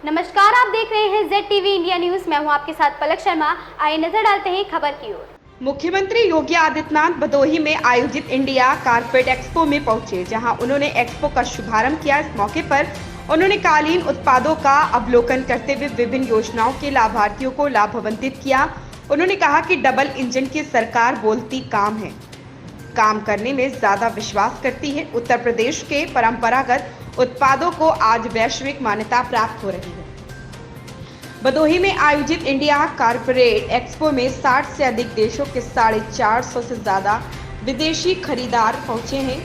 नमस्कार, आप देख रहे हैं ZTV इंडिया न्यूज। मैं हूं आपके साथ पलक शर्मा। आइए नजर डालते हैं खबर की ओर। मुख्यमंत्री योगी आदित्यनाथ भदोही में आयोजित इंडिया कारपेट एक्सपो में पहुंचे, जहां उन्होंने एक्सपो का शुभारंभ किया। इस मौके पर उन्होंने कालीन उत्पादों का अवलोकन करते हुए विभिन्न योजनाओं के लाभार्थियों को लाभान्वित किया। उन्होंने कहा कि डबल इंजन की सरकार बोलती काम है, काम करने में ज्यादा विश्वास करती है। उत्तर प्रदेश के परंपरागत उत्पादों को आज वैश्विक मान्यता प्राप्त हो रही है। भदोही में आयोजित इंडिया कारपेट एक्सपो में 60 से अधिक देशों के 450 से ज्यादा विदेशी खरीदार पहुंचे हैं,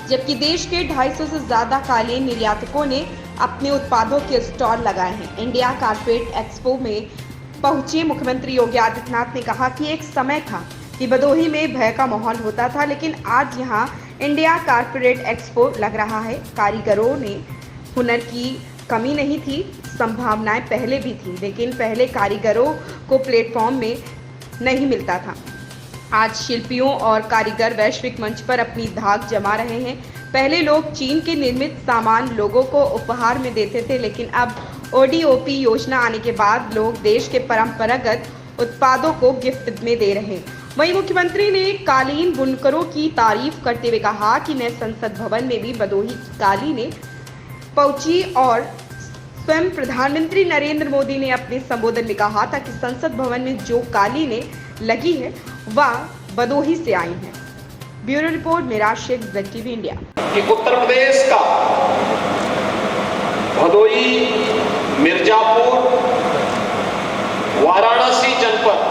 जबकि देश के 250 से ज्यादा कालीन निर्यातकों ने अपने उत्पादों के स्टॉल लगाए हैं। इंडिया कारपेट एक्सपो में पहुंचे मुख्यमंत्री योगी आदित्यनाथ ने कहा कि एक समय था कि भदोही में भय का माहौल होता था, लेकिन आज यहां इंडिया कारपेट एक्सपो लग रहा है। कारीगरों ने हुनर की कमी नहीं थी, संभावनाएं पहले भी थी, लेकिन पहले कारीगरों को प्लेटफॉर्म में नहीं मिलता था। आज शिल्पियों और कारीगर वैश्विक मंच पर अपनी धाक जमा रहे हैं। पहले लोग चीन के निर्मित सामान लोगों को उपहार में देते थे, लेकिन अब ODOP योजना आने के बाद लोग देश के परंपरागत उत्पादों को गिफ्ट में दे रहे हैं। वहीं मुख्यमंत्री ने कालीन बुनकरों की तारीफ करते हुए कहा कि नए संसद भवन में भी भदोही की कालीनें पहुंची और स्वयं प्रधानमंत्री नरेंद्र मोदी ने अपने संबोधन में कहा था कि संसद भवन में जो कालीनें लगी है वह भदोही से आई हैं। ब्यूरो रिपोर्ट मेरा शेख, ZTV इंडिया। उत्तर प्रदेश का भदोही, मिर्जापुर, वाराणसी जनपद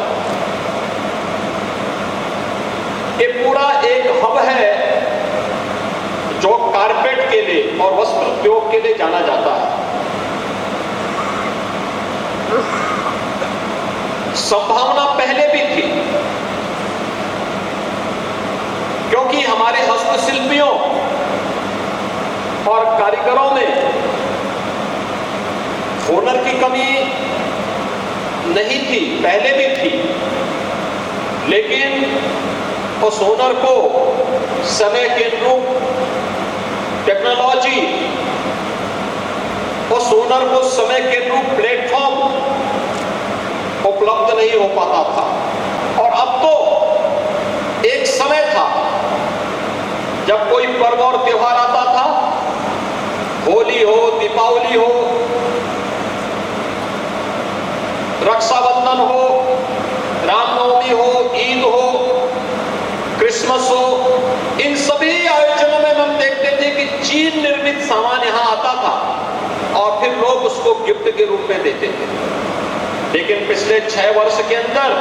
ये पूरा एक हब है जो कारपेट के लिए और वस्त्र उद्योग के लिए जाना जाता है। संभावना पहले भी थी, क्योंकि हमारे हस्तशिल्पियों और कारीगरों में हुनर की कमी नहीं थी, पहले भी थी, लेकिन उस हुनर को समय के अनुरूप टेक्नोलॉजी, उस हुनर को समय के अनुरूप प्लेटफॉर्म उपलब्ध नहीं हो पाता था। और अब तो एक समय था जब कोई पर्व और त्योहार आता था, होली हो, दीपावली हो, रक्षाबंधन हो, रामनवमी हो, ईद हो, क्रिसमस हो, इन सभी आयोजनों में हम देखते थे कि चीन निर्मित सामान यहां आता था और फिर लोग उसको गिफ्ट के रूप में देते थे। लेकिन पिछले 6 वर्ष के अंदर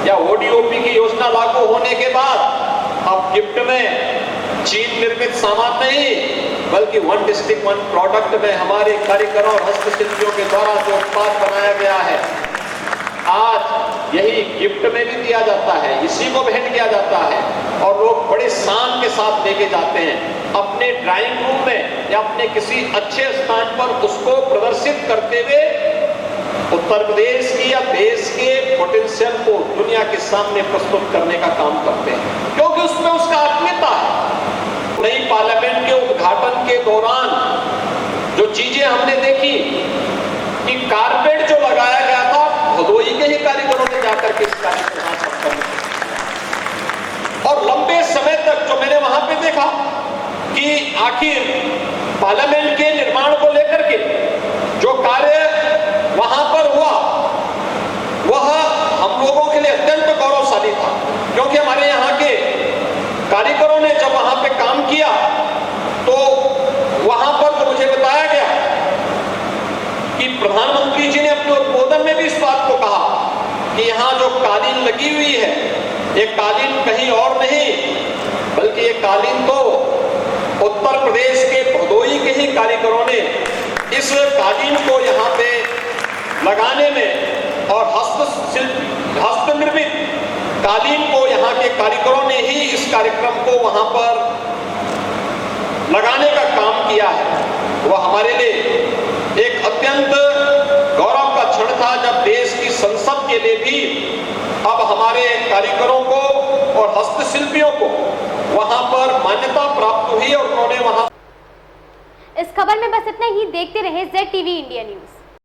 या ODOP की योजना लागू होने के बाद अब गिफ्ट में चीन निर्मित सामान नहीं, बल्कि वन डिस्ट्रिक्ट वन प्रोडक्ट में हमारे कारीगरों और हस्तशिल्पियों के द्वारा जो उत्पाद बनाया गया है, आज यही गिफ्ट में भी दिया जाता है, इसी को भेंट किया जाता है और लोग बड़े शान के साथ लेके जाते हैं अपने ड्राइंग रूम में या अपने किसी अच्छे स्थान पर उसको प्रदर्शित करते हुए उत्तर प्रदेश की या देश के पोटेंशियल को दुनिया के सामने प्रस्तुत करने का काम करते हैं, क्योंकि उसमें उसका आत्मीयता है। नई पार्लियामेंट के उद्घाटन के दौरान जो चीजें हमने देखी कि कारपेट जो लगाया गया था, भदोही के ही कारीगरों ने जाकर के इस कार्य को वहां संपन्न किया। और लंबे समय तक जो मैंने वहां पे देखा कि आखिर पार्लियामेंट के निर्माण को लेकर के जो कार्य वहां पर हुआ, वह हम लोगों के लिए अत्यंत गौरवशाली था, क्योंकि हमारे यहाँ के कारीगरों ने जब वहां पे काम किया तो वहां पर तो मुझे बताया गया कि प्रधानमंत्री जी ने अपने उद्बोधन में भी इस बात को कहा कि यहाँ जो कालीन लगी हुई है, ये कालीन कहीं और नहीं, बल्कि ये कालीन तो उत्तर प्रदेश के भदोही के ही कारीगरों ने इस कालीन को यहाँ पे लगाने में और हस्त निर्मित कालीन को यहाँ के कारीगरों ने ही इस कार्यक्रम को वहां पर लगाने का काम किया है। वह हमारे लिए एक अत्यंत गौरव का क्षण था जब देश की संसद के लिए भी अब हमारे कारीगरों को और हस्तशिल्पियों को वहां पर मान्यता प्राप्त हुई और उन्होंने वहां इस खबर में बस इतना ही। देखते रहे ZTV इंडिया न्यूज।